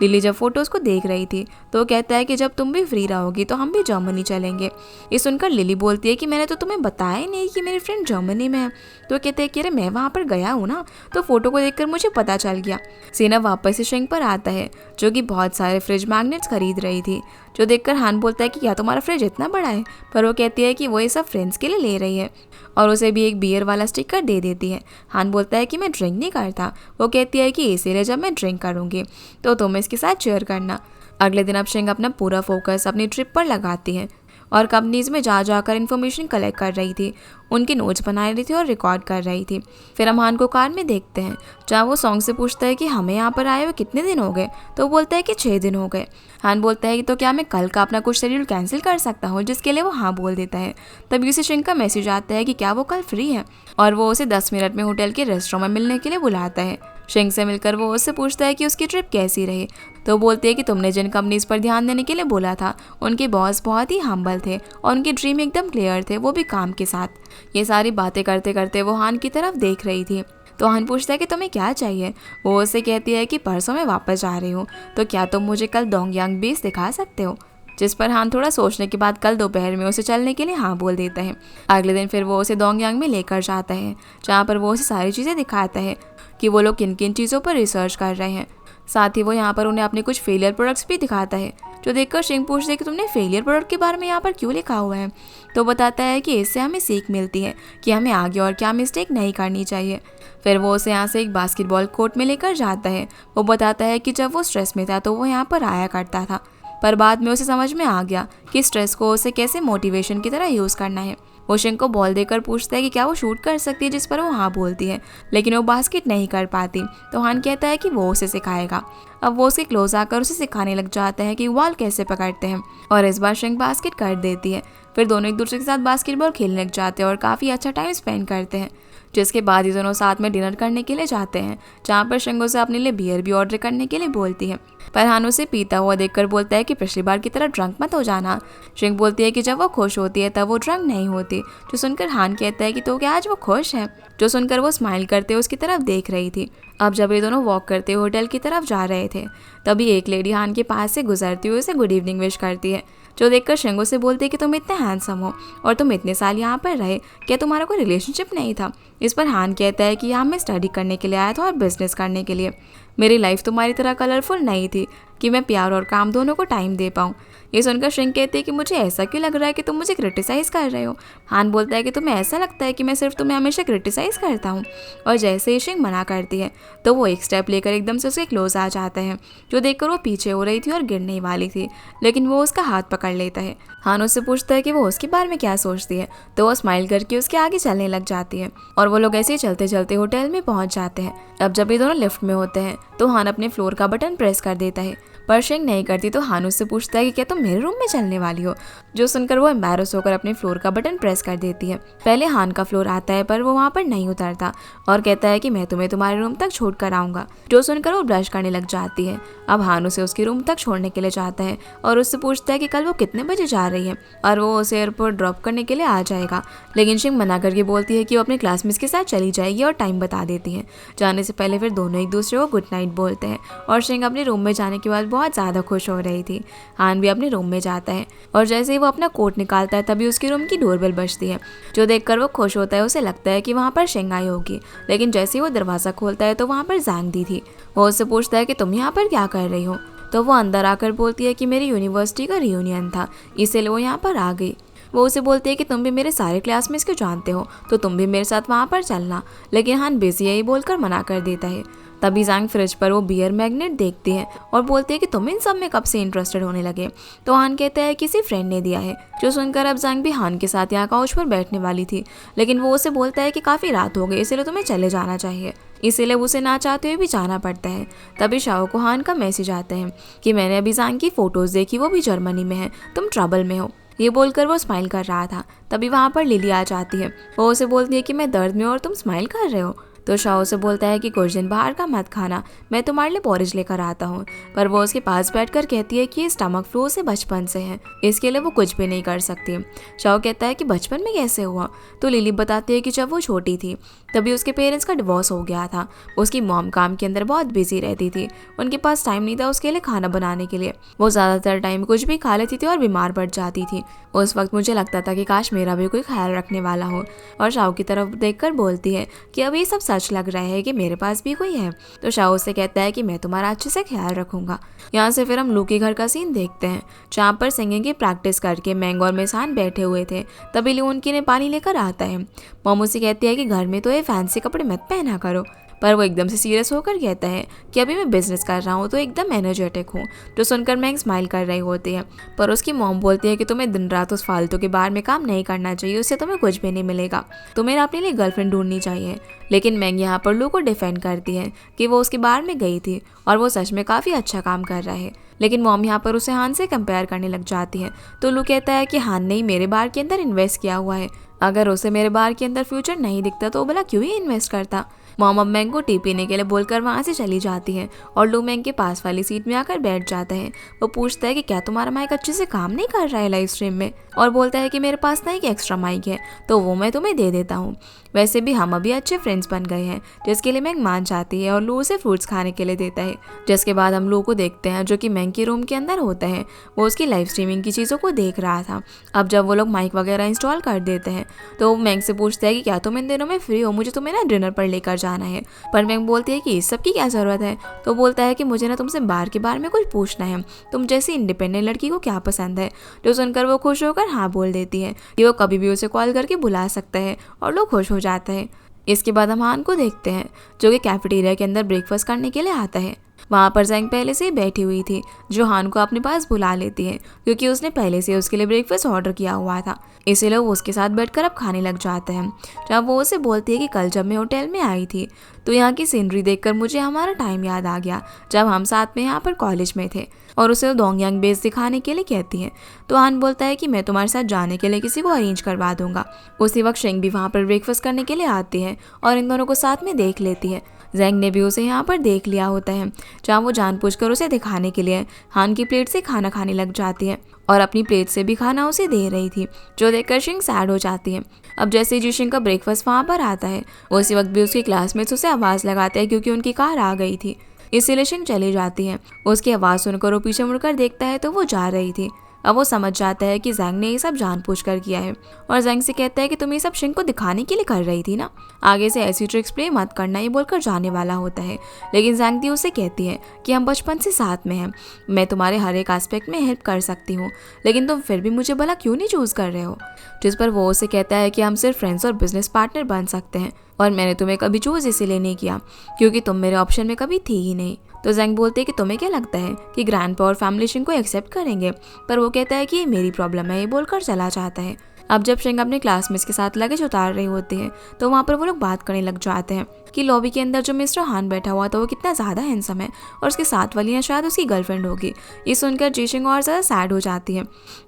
लिली जब फ़ोटोज़ को देख रही थी, तो कहता है कि जब तुम भी फ्री रहोगी तो हम भी जर्मनी चलेंगे। ये सुनकर लिली बोलती है कि मैंने तो तुम्हें बताया ही नहीं कि मेरी फ्रेंड जर्मनी में है। तो कहते हैं कि अरे मैं वहाँ पर गया हूँ ना, तो फ़ोटो को देखकर मुझे पता चल गया। सेना वापस से शिंग पर आता है, जो कि बहुत सारे फ्रिज मैग्नेट्स खरीद रही थी, जो देखकर हान बोलता है कि क्या तुम्हारा फ्रिज इतना बड़ा है। पर वो कहती है कि वो ये सब फ्रेंड्स के लिए ले रही है, और उसे भी एक बियर वाला स्टिकर दे देती है। हान बोलता है कि मैं ड्रिंक नहीं करता। वो कहती है कि इसीलिए जब मैं ड्रिंक करूँगी तो तुम इसके साथ शेयर करना। अगले दिन अब शिंग अपना पूरा फोकस अपनी ट्रिप पर लगाती है और कंपनीज में जा जाकर इन्फॉर्मेशन कलेक्ट कर रही थी, उनके नोट्स बना रही थी और रिकॉर्ड कर रही थी। फिर हम हान को कार में देखते हैं, जहाँ वो सॉन्ग से पूछता है कि हमें यहाँ पर आए हुए कितने दिन हो गए। तो वो बोलता है कि 6 दिन हो गए। हान बोलता है कि तो क्या मैं कल का अपना कुछ शेड्यूल कैंसिल कर सकता हूँ, जिसके लिए वो हाँ बोल देता है। तभी उसे शिंग का मैसेज आता है कि क्या वो कल फ्री है, और वो उसे 10 मिनट में होटल के रेस्टोरेंट में मिलने के लिए बुलाता है। शिंग से मिलकर वो उससे पूछता है कि उसकी ट्रिप कैसी रही। तो बोलती है कि तुमने जिन कंपनीज पर ध्यान देने के लिए बोला था, उनके बॉस बहुत ही हम्बल थे और उनके ड्रीम एकदम क्लियर थे, वो भी काम के साथ। ये सारी बातें करते करते वो हान की तरफ देख रही थी। तो हान पूछता है कि तुम्हें क्या चाहिए। वो उसे कहती है कि परसों मैं वापस जा रही हूँ, तो क्या तुम मुझे कल डोंगयांग बेस दिखा सकते हो। जिस पर हान थोड़ा सोचने के बाद कल दोपहर में उसे चलने के लिए हाँ बोल देता है। अगले दिन फिर वो उसे डोंगयांग में लेकर जाता है, जहाँ पर वो उसे सारी चीज़ें दिखाता है कि वो लोग किन किन चीज़ों पर रिसर्च कर रहे हैं। साथ ही वो यहाँ पर उन्हें अपने कुछ फेलियर प्रोडक्ट्स भी दिखाता है, जो देखकर शिंग पूछते हैं कि तुमने फेलियर प्रोडक्ट के बारे में यहाँ पर क्यों लिखा हुआ है। तो बताता है कि इससे हमें सीख मिलती है कि हमें आगे और क्या मिस्टेक नहीं करनी चाहिए। फिर वो उसे यहाँ से एक बास्केटबॉल कोर्ट में लेकर जाता है। वो बताता है कि जब वो स्ट्रेस में था तो वो यहाँ पर आया करता था, पर बाद में उसे समझ में आ गया कि स्ट्रेस को उसे कैसे मोटिवेशन की तरह यूज़ करना है। वो शिंग को बॉल देकर पूछता है कि क्या वो शूट कर सकती है, जिस पर वो हाँ बोलती है, लेकिन वो बास्केट नहीं कर पाती। तो हान कहता है कि वो उसे सिखाएगा। अब वो उसके क्लोज आकर उसे सिखाने लग जाता है कि बॉल कैसे पकड़ते हैं, और इस बार शिंग बास्केट कर देती है। फिर दोनों एक दूसरे के साथ बास्केटबॉल खेलने लग जाते हैं और काफ़ी अच्छा टाइम स्पेंड करते हैं, जिसके बाद ये दोनों साथ में डिनर करने के लिए जाते हैं, जहाँ पर शिंग उसे अपने लिए बियर भी ऑर्डर करने के लिए बोलती है। पर हान उसे पीता हुआ देखकर बोलता है कि पिछली बार की तरह ड्रंक मत हो जाना। शिंग बोलती है कि जब वो खुश होती है तब वो ड्रंक नहीं होती, जो सुनकर हान कहता है कि तो क्या आज वो खुश है, जो सुनकर वो स्माइल करते हुए उसकी तरफ देख रही थी। अब जब ये दोनों वॉक करते हुए होटल की तरफ जा रहे थे, तभी एक लेडी हान के पास से गुजरती हुई उसे गुड इवनिंग विश करती है, जो देखकर शिंग उसे बोलती है कि तुम इतने हैंडसम हो और तुम इतने साल यहाँ पर रहे, क्या तुम्हारा कोई रिलेशनशिप नहीं था। इस पर हान कहता है कि यहाँ मैं स्टडी करने के लिए आया था और बिजनेस करने के लिए। मेरी लाइफ तुम्हारी तरह कलरफुल नहीं थी कि मैं प्यार और काम दोनों को टाइम दे पाऊँ। ये सुनकर शिंग कहती है कि मुझे ऐसा क्यों लग रहा है कि तुम मुझे क्रिटिसाइज कर रहे हो। हान बोलता है कि तुम्हें ऐसा लगता है कि मैं सिर्फ तुम्हें हमेशा क्रिटिसाइज करता हूँ। और जैसे ही शिंग मना करती है तो वो एक स्टेप लेकर एकदम से उसके क्लोज आ जाता है, जो देखकर वो पीछे हो रही थी और गिरने वाली थी, लेकिन वो उसका हाथ पकड़ लेता है। हान उससे पूछता है कि वो उसके बारे में क्या सोचती है, तो वो स्माइल करके उसके आगे चलने लग जाती है और वो लोग ऐसे ही चलते चलते होटल में पहुंच जाते हैं। अब जब ये दोनों लिफ्ट में होते हैं तो हान अपने फ्लोर का बटन प्रेस कर देता है, पर शिंग नहीं करती। तो हान उससे पूछता है कि क्या तुम मेरे रूम में चलने वाली हो, जो सुनकर वो एम्बैरस होकर अपने फ्लोर का बटन प्रेस कर देती है। पहले हान का फ्लोर आता है, पर वो वहाँ पर नहीं उतरता और कहता है कि मैं तुम्हें तुम्हारे रूम तक छोड़ कर आऊँगा, जो सुनकर वो ब्लश करने लग जाती है। अब हान उसे उसके रूम तक छोड़ने के लिए जाता है और उससे पूछता है कि कल वो कितने बजे जा रही है, और वो उसे एयरपोर्ट ड्रॉप करने के लिए आ जाएगा। लेकिन शिंग मना करके बोलती है कि वो अपने क्लासमेट्स के साथ चली जाएगी और टाइम बता देती है। जाने से पहले फिर दोनों एक दूसरे को गुड नाइट बोलते हैं और शिंग अपने रूम में जाने के बाद बहुत ज़्यादा खुश हो रही थी। हान भी अपने रूम में जाता है और जैसे ही वो अपना कोट निकालता है तभी उसके रूम की डोरबेल बजती है, जो देखकर वो खुश होता है। उसे लगता है कि वहाँ पर शिंग आई होगी, लेकिन जैसे ही वो दरवाज़ा खोलता है तो वहाँ पर जैंग दी थी। वो उससे पूछता है कि तुम यहाँ पर क्या कर रही हो, तो वो अंदर आकर बोलती है कि मेरी यूनिवर्सिटी का रियूनियन था, इसीलिए वो यहाँ पर आ गई। वो उसे बोलती है कि तुम भी मेरे सारे क्लासमेट्स को जानते हो, तो तुम भी मेरे साथ वहाँ पर चलना, लेकिन हान बिजी है बोलकर मना कर देता है। तभी जैंग फ्रिज पर वो बियर मैग्नेट देखती है और बोलती है कि तुम इन सब में कब से इंटरेस्टेड होने लगे। तो हान कहता है किसी फ्रेंड ने दिया है, जो सुनकर अब जैंग भी हान के साथ यहाँ काउच पर बैठने वाली थी, लेकिन वो उसे बोलता है कि काफ़ी रात हो गई, इसलिए तुम्हें चले जाना चाहिए। इसीलिए उसे ना चाहते हुए भी जाना पड़ता है। तभी शाओ को हान का मैसेज आता है कि मैंने अभी जैंग की फ़ोटोज़ देखी, वो भी जर्मनी में है, तुम ट्रबल में हो। ये बोलकर वो स्माइल कर रहा था। तभी वहाँ पर लिली आ जाती है। वो उसे बोलती है कि मैं दर्द में और तुम स्माइल कर रहे हो। तो शाओ से बोलता है कि कुछ दिन बाहर का मत खाना, मैं तुम्हारे लिए पोरिज लेकर आता हूँ। पर वो उसके पास बैठकर कहती है कि ये स्टमक फ्लू से बचपन से है, इसके लिए वो कुछ भी नहीं कर सकती। शाओ कहता है कि बचपन में कैसे हुआ। तो लिली बताती है कि जब वो छोटी थी तभी उसके पेरेंट्स का डिवोर्स हो गया था। उसकी मॉम काम के अंदर बहुत बिजी रहती थी, उनके पास टाइम नहीं था उसके लिए खाना बनाने के लिए। वो ज़्यादातर टाइम कुछ भी खा लेती थी और बीमार पड़ जाती थी। उस वक्त मुझे लगता था कि काश मेरा भी कोई ख्याल रखने वाला हो। और शाओ की तरफ देखकर बोलती है कि अब ये सब सच लग रहा है कि मेरे पास भी कोई है। तो शाओ से कहता है कि मैं तुम्हारा अच्छे से ख्याल रखूंगा। यहाँ से फिर हम लू के घर का सीन देखते हैं, जहाँ पर सिंगिंग की प्रैक्टिस करके मैंगो और मेहसान बैठे हुए थे। तभी लू उनके लिए पानी लेकर आता है। मॉम उसे कहती है कि घर में तो ये फैंसी कपड़े मत पहना करो, पर वो एकदम से सीरियस होकर कहता है कि अभी मैं बिजनेस कर रहा हूँ तो एकदम एनर्जेटिक हूँ। जो सुनकर मैंग स्माइल कर रही होती है, पर उसकी मॉम बोलती है कि तुम्हें दिन रात उस फालतू के बार में काम नहीं करना चाहिए, उससे तुम्हें कुछ भी नहीं मिलेगा, तुम्हें अपने लिए गर्लफ्रेंड ढूंढनी चाहिए। लेकिन मैंग यहाँ पर लू को डिफेंड करती है कि वो उसके बार में गई थी और वो सच में काफ़ी अच्छा काम कर रहा है। लेकिन मॉम यहाँ पर उसे हान से कंपेयर करने लग जाती है। तो लू कहता है कि हान ने मेरे बार के अंदर इन्वेस्ट किया हुआ है, अगर उसे मेरे बार के अंदर फ्यूचर नहीं दिखता तो भला क्यों ही इन्वेस्ट करता। मॉम अब मैंग को टी पीने के लिए बोलकर वहाँ से चली जाती है और लू मैंग के पास वाली सीट में आकर बैठ जाता है। वो पूछता है कि क्या तुम्हारा माइक अच्छे से काम नहीं कर रहा है लाइव स्ट्रीम में, और बोलता है कि मेरे पास ना एक एक्स्ट्रा माइक है तो वो मैं तुम्हें दे देता हूँ। वैसे भी हम अभी अच्छे फ्रेंड्स बन गए हैं, जिसके लिए मैंग मान जाती है और लू उसे फ्रूट्स खाने के लिए देता है। जिसके बाद हम लू को देखते हैं जो कि मैंग मैंग के रूम के अंदर होता है। वो उसकी लाइव स्ट्रीमिंग की चीज़ों को देख रहा था। अब जब वो लोग माइक वगैरह इंस्टॉल कर देते हैं तो वो मैंग से पूछता है कि क्या तुम इन दिनों में फ्री हो, मुझे तुम्हें ना डिनर पर लेकर जाना है। पर मैंग बोलती है कि इस सब की क्या ज़रूरत है। तो बोलता है कि मुझे ना तुमसे बार के बारे में कुछ पूछना है, तुम जैसी इंडिपेंडेंट लड़की को क्या पसंद है। जो सुनकर वो खुश होकर हाँ बोल देती है कि वो कभी भी उसे कॉल करके बुला सकता है और लोग खुश हो जाता है। इसके बाद हम हान को देखते हैं जो कि कैफेटेरिया के अंदर ब्रेकफास्ट करने के लिए आता है। वहाँ पर जैंग पहले से ही बैठी हुई थी जो हान को अपने पास बुला लेती है क्योंकि उसने पहले से उसके लिए ब्रेकफास्ट ऑर्डर किया हुआ था। इसीलिए वो उसके साथ बैठकर अब खाने लग जाते हैं। जब वो उसे बोलती है कि कल जब मैं होटल में आई थी तो यहाँ की सीनरी देखकर मुझे हमारा टाइम याद आ गया जब हम साथ में यहाँ पर कॉलेज में थे, और उसे डोंगयांग बेस दिखाने के लिए कहती है। तो हान बोलता है कि मैं तुम्हारे साथ जाने के लिए किसी को अरेंज करवा दूंगा। उसी वक्त शेंग भी वहाँ पर ब्रेकफास्ट करने के लिए आती है और इन दोनों को साथ में देख लेती है। जैंग ने भी उसे यहाँ पर देख लिया होता है जहाँ वो जानबूझकर उसे दिखाने के लिए हान की प्लेट से खाना खाने लग जाती है और अपनी प्लेट से भी खाना उसे दे रही थी, जो देखकर शिंग सैड हो जाती है। अब जैसे ही जिशिंग का ब्रेकफास्ट वहाँ पर आता है उसी वक्त भी उसकी क्लासमेट्स उसे आवाज़ लगाते हैं क्योंकि उनकी कार आ गई थी। इसीलिए शिंग चली जाती है। उसकी आवाज़ सुनकर वो पीछे मुड़कर देखता है तो वो जा रही थी। अब वो समझ जाता है कि जैंग ने ये सब जानबूझकर किया है और जैंग से कहता है कि तुम ये सब शिंग को दिखाने के लिए कर रही थी ना, आगे से ऐसी ट्रिक्स प्ले मत करना, ये बोलकर जाने वाला होता है। लेकिन जैंग दी उसे कहती है कि हम बचपन से साथ में हैं, मैं तुम्हारे हर एक एस्पेक्ट में हेल्प कर सकती हूँ, लेकिन तुम फिर भी मुझे भला क्यों नहीं चूज़ कर रहे हो। जिस पर वो उसे कहता है कि हम सिर्फ फ्रेंड्स और बिजनेस पार्टनर बन सकते हैं और मैंने तुम्हें कभी चूज़ इसीलिए नहीं किया क्योंकि तुम मेरे ऑप्शन में कभी थी ही नहीं। तो जैंग बोलते हैं कि तुम्हें क्या लगता है कि ग्रैंडपा और फैमिली शिंग को एक्सेप्ट करेंगे, पर वो कहता है कि ये मेरी प्रॉब्लम है, ये बोलकर चला जाता है। अब जब शिंग अपने क्लासमेट्स के साथ लगेज उतार रही होती है तो वहाँ पर वो लोग बात करने लग जाते हैं कि लॉबी के अंदर जो मिस्टर हान बैठा हुआ था वो कितना ज़्यादा हैंडसम है और उसके साथ वाली ना शायद उसकी गर्लफ्रेंड होगी। ये सुनकर जिशिंग और ज़्यादा सैड हो जाती है।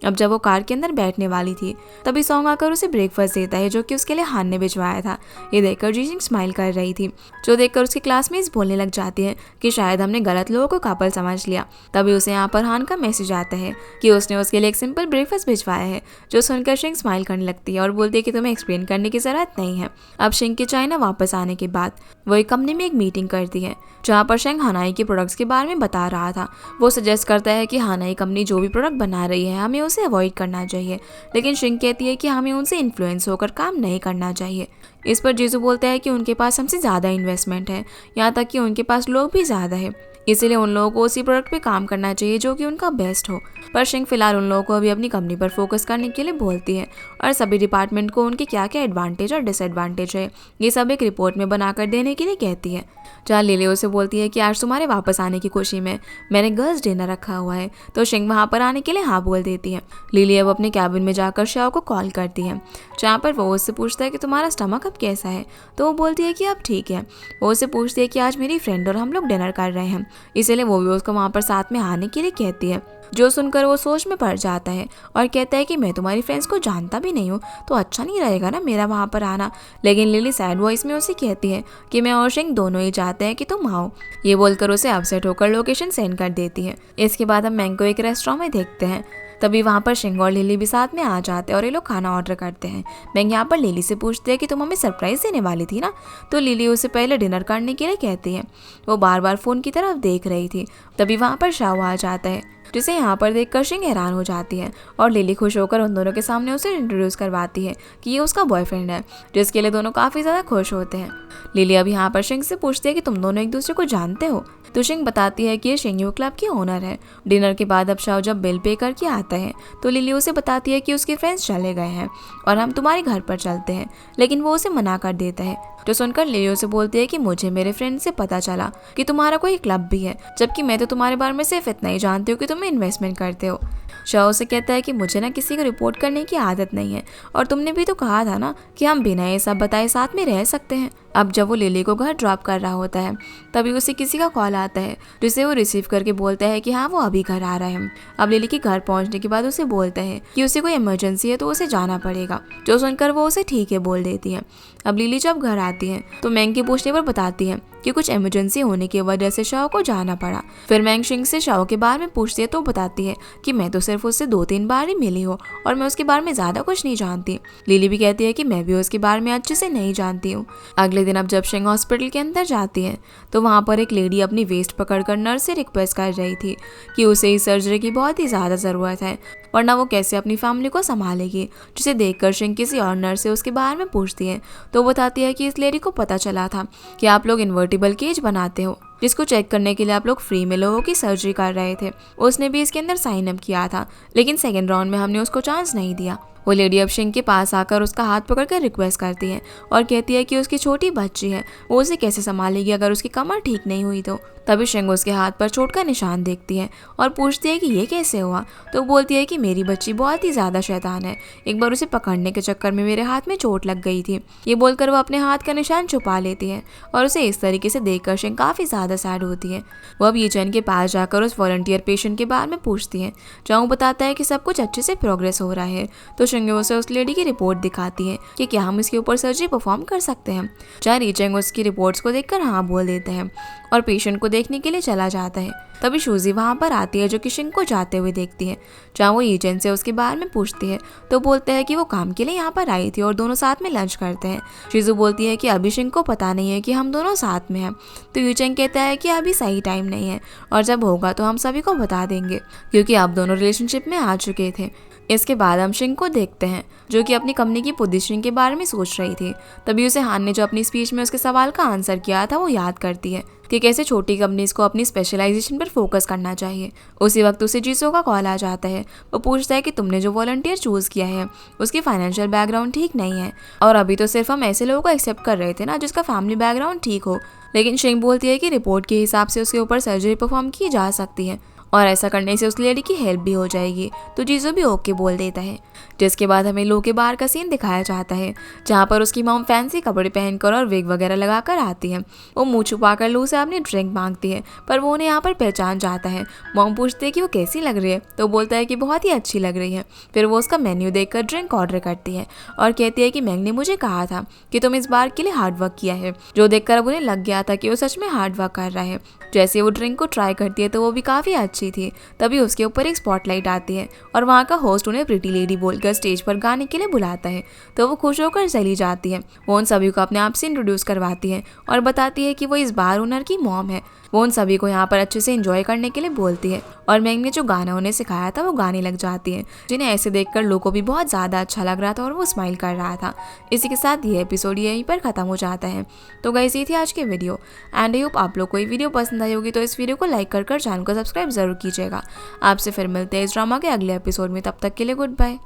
अब जब वो कार के अंदर बैठने वाली थी तभी सॉन्ग आकर उसे ब्रेकफास्ट देता है जो कि उसके लिए हान ने भिजवाया था। ये देखकर जिशिंग स्माइल कर रही थी, जो देखकर उसके क्लासमेट्स बोलने लग जाती है कि शायद हमने गलत लोगों को कपल समझ लिया। तभी उसे यहाँ पर हान का मैसेज आता है कि उसने उसके लिए एक सिंपल ब्रेकफास्ट भिजवाया है, जो सुनकर शिंग स्माइल करने लगती है और बोलती है कि तुम्हें एक्सप्लेन करने की जरूरत नहीं है। अब शिंग के चाइना वापस आने के बाद वो एक कंपनी में एक मीटिंग करती है जहाँ पर शेंग हानाई के प्रोडक्ट्स के बारे में बता रहा था। वो सजेस्ट करता है कि हानाई कंपनी जो भी प्रोडक्ट बना रही है हमें उसे अवॉइड करना चाहिए, लेकिन शिंग कहती है कि हमें उनसे इन्फ्लुएंस होकर काम नहीं करना चाहिए। इस पर जीजू बोलता है कि उनके पास हमसे ज़्यादा इन्वेस्टमेंट है, यहाँ तक कि उनके पास लोग भी ज़्यादा है, इसीलिए उन लोगों को उसी प्रोडक्ट पे काम करना चाहिए जो कि उनका बेस्ट हो। पर शिंग फिलहाल उन लोगों को अभी अपनी कंपनी पर फोकस करने के लिए बोलती है और सभी डिपार्टमेंट को उनके क्या क्या एडवांटेज और डिसएडवांटेज है ये सब एक रिपोर्ट में बनाकर देने के लिए कहती है। जहाँ लिली उसे बोलती है कि आज तुम्हारे वापस आने की खुशी में मैंने गर्ल्स डिनर रखा हुआ है, तो शिंग वहाँ पर आने के लिए हाँ बोल देती है। लिली अब अपने कैबिन में जाकर शाओ को कॉल करती है जहाँ पर वो उससे पूछता है कि तुम्हारा स्टमक अब कैसा है, तो वो बोलती है कि अब ठीक है। वो उससे पूछती है कि आज मेरी फ्रेंड और हम लोग डिनर कर रहे हैं, इसीलिए वो भी उसको वहाँ पर साथ में आने के लिए कहती है। जो सुनकर वो सोच में पड़ जाता है और कहता है कि मैं तुम्हारी फ्रेंड्स को जानता भी नहीं हूँ तो अच्छा नहीं रहेगा ना मेरा वहाँ पर आना। लेकिन लिली सैड वॉइस में उसे कहती है कि मैं और शिंग दोनों ही चाहते हैं कि तुम आओ। ये बोलकर उसे अपसेट होकर लोकेशन सेंड कर देती है। इसके बाद हम मैंग को एक रेस्टोरेंट में देखते हैं। तभी वहाँ पर शिंग और लिली भी साथ में आ जाते हैं और ये लोग खाना ऑर्डर करते हैं। मैंग यहाँ पर लिली से पूछते हैं कि तुम हमें सरप्राइज देने वाली थी ना, तो लिली उसे पहले डिनर करने के लिए कहती है। वो बार बार फ़ोन की तरफ देख रही थी। तभी वहाँ पर शाओ आ जाता है जिसे यहाँ पर देखकर शिंग हैरान हो जाती है और लिली खुश होकर उन दोनों के सामने उसे इंट्रोड्यूस करवाती है कि ये उसका बॉयफ्रेंड है, जिसके लिए दोनों काफ़ी ज़्यादा खुश होते हैं। लिली अब यहाँ पर शिंग से पूछती है कि तुम दोनों एक दूसरे को जानते हो, तो शिंग बताती है कि ये शिंग यू क्लब की ओनर है। डिनर के बाद अब शाओ जब बिल पे करके आता है तो लिली उसे बताती है कि उसके फ्रेंड्स चले गए हैं और हम तुम्हारे घर पर चलते हैं, लेकिन वो उसे मना कर देता है। जो सुनकर लिली उसे बोलती है कि मुझे मेरे फ्रेंड से पता चला कि तुम्हारा कोई क्लब भी है, जबकि मैं तो तुम्हारे बारे में सिर्फ इतना ही जानती हूँ कि तुम इन्वेस्टमेंट करते हो। शाओ से कहता है कि मुझे ना किसी को रिपोर्ट करने की आदत नहीं है और तुमने भी तो कहा था ना कि हम बिना ये सब बताए साथ में रह सकते हैं। अब जब वो लिली को घर ड्रॉप कर रहा होता है तभी उसे किसी का कॉल आता है जिसे वो रिसीव करके बोलता है कि हाँ वो अभी घर आ रहा है। अब लिली के घर पहुंचने के बाद उसे बोलता है कि उसे कोई इमरजेंसी है तो उसे जाना पड़ेगा, जो सुनकर वो उसे ठीक है बोल देती है। अब लिली जब घर आती है तो मैंग के पूछने पर बताती है कि कुछ इमरजेंसी होने की वजह से शाओ को जाना पड़ा। फिर मैंग शिंग से शाओ के बारे में पूछती है तो बताती है कि मैं तो सिर्फ उससे 2-3 बार ही मिली हूँ और मैं उसके बारे में ज़्यादा कुछ नहीं जानती। लिली भी कहती है कि मैं भी उसके बारे में अच्छे से नहीं जानती हूँ। अगले अगले दिन अब जब शिंग हॉस्पिटल के अंदर जाती है तो वहाँ पर एक लेडी अपनी वेस्ट पकड़कर नर्स से रिक्वेस्ट कर रही थी कि उसे इस सर्जरी की बहुत ही ज़्यादा ज़रूरत है, वरना वो कैसे अपनी फैमिली को संभालेगी। जिसे देखकर शिंग किसी और नर्स से उसके बारे में पूछती है तो वो बताती है कि इस लेडी को पता चला था कि आप लोग इन्वर्टिबल केज बनाते हो, जिसको चेक करने के लिए आप लोग फ्री में लोगों की सर्जरी कर रहे थे। उसने भी इसके अंदर साइन अप किया था, लेकिन सेकेंड राउंड में हमने उसको चांस नहीं दिया। वो लेडी अब शिंग के पास आकर उसका हाथ पकड़कर रिक्वेस्ट करती है और कहती है कि उसकी छोटी बच्ची है, वो उसे कैसे संभालेगी अगर उसकी कमर ठीक नहीं हुई तो। तभी शिंग उसके हाथ पर चोट का निशान देखती है और पूछती है कि ये कैसे हुआ। तो बोलती है कि मेरी बच्ची बहुत ही ज़्यादा शैतान है, एक बार उसे पकड़ने के चक्कर में मेरे हाथ में चोट लग गई थी। ये बोलकर वो अपने हाथ का निशान छुपा लेती है और उसे इस तरीके से देखकर शिंग काफ़ी ज़्यादा सैड होती है। वो अब यीचेन के पास जाकर उस वॉलंटियर पेशेंट के बारे में पूछती है, जहाँ वो बताता है कि सब कुछ अच्छे से प्रोग्रेस हो रहा है। तो शिंग उसे उस लेडी की रिपोर्ट दिखाती है कि क्या हम इसके ऊपर सर्जरी परफॉर्म कर सकते हैं। जहाँ रीचेंग उसकी रिपोर्ट्स को देखकर हाँ बोल देता है और पेशेंट को देखने के लिए चला जाता है। तभी शूजी वहाँ पर आती है जो कि शिंग को जाते हुए देखती है। जहाँ वो यीचेन से उसके बारे में पूछती है तो बोलता है कि वो काम के लिए यहाँ पर आई थी और दोनों साथ में लंच करते हैं। शिजू बोलती है कि अभी शिंग को पता नहीं है कि हम दोनों साथ में हैं। तो यीचेन कहता है कि अभी सही टाइम नहीं है और जब होगा तो हम सभी को बता देंगे, क्योंकि आप दोनों रिलेशनशिप में आ चुके थे। इसके बाद हम शिंग को देखते हैं जो कि अपनी कंपनी की पोजीशन के बारे में सोच रही थी। तभी उसे हान ने जो अपनी स्पीच में उसके सवाल का आंसर किया था वो याद करती है कि कैसे छोटी कंपनीज को अपनी स्पेशलाइजेशन पर फोकस करना चाहिए। उसी वक्त उसे जीसो का कॉल आ जाता है। वो पूछता है कि तुमने जो वॉलंटियर चूज़ किया है उसकी फाइनेंशियल बैकग्राउंड ठीक नहीं है, और अभी तो सिर्फ हम ऐसे लोगों को एक्सेप्ट कर रहे थे ना जिसका फैमिली बैकग्राउंड ठीक हो। लेकिन शिंग बोलती है कि रिपोर्ट के हिसाब से उसके ऊपर सर्जरी परफॉर्म की जा सकती है और ऐसा करने से उस लेडी की हेल्प भी हो जाएगी। तो जीजो भी ओके बोल देता है। जिसके बाद हमें लो के बार का सीन दिखाया जाता है, जहाँ पर उसकी मॉम फैंसी कपड़े पहनकर और विग वगैरह लगाकर आती है। वो मुंह छुपाकर लू से अपनी ड्रिंक मांगती है, पर वो उन्हें यहाँ पर पहचान जाता है। मॉम पूछती है कि वो कैसी लग रही है, तो बोलता है कि बहुत ही अच्छी लग रही है। फिर वो उसका मेन्यू देखकर ड्रिंक ऑर्डर करती है और कहती है कि मैंग ने मुझे कहा था कि तुम इस बार के लिए हार्ड वर्क किया है, जो देखकर अब उन्हें लग गया था कि वो सच में हार्ड वर्क कर रहा है। जैसे वो ड्रिंक को ट्राई करती है तो वो भी काफ़ी अच्छी थी। तभी उसके ऊपर एक स्पॉटलाइट आती है और वहाँ का होस्ट उन्हें प्रिटी लेडी बोलकर स्टेज पर गाने के लिए बुलाता है। तो वो खुश होकर चली जाती है। वो उन सभी को अपने आप से इंट्रोड्यूस करवाती है और बताती है कि वो इस बार ओनर की मॉम है। वो उन सभी को यहाँ पर अच्छे से एंजॉय करने के लिए बोलती है और मैंग ने जो गाना उन्हें सिखाया था वो गाने लग जाती है, जिन्हें ऐसे देखकर लोगों को भी बहुत ज़्यादा अच्छा लग रहा था और वो स्माइल कर रहा था। इसी के साथ ये एपिसोड यहीं पर ख़त्म हो जाता है। तो गाइस ये थी आज की वीडियो एंड आई होप आप लोग को ये वीडियो पसंद आई होगी। तो इस वीडियो को लाइक कर चैनल को सब्सक्राइब जरूर कीजिएगा। आपसे फिर मिलते हैं इस ड्रामा के अगले एपिसोड में, तब तक के लिए गुड बाय।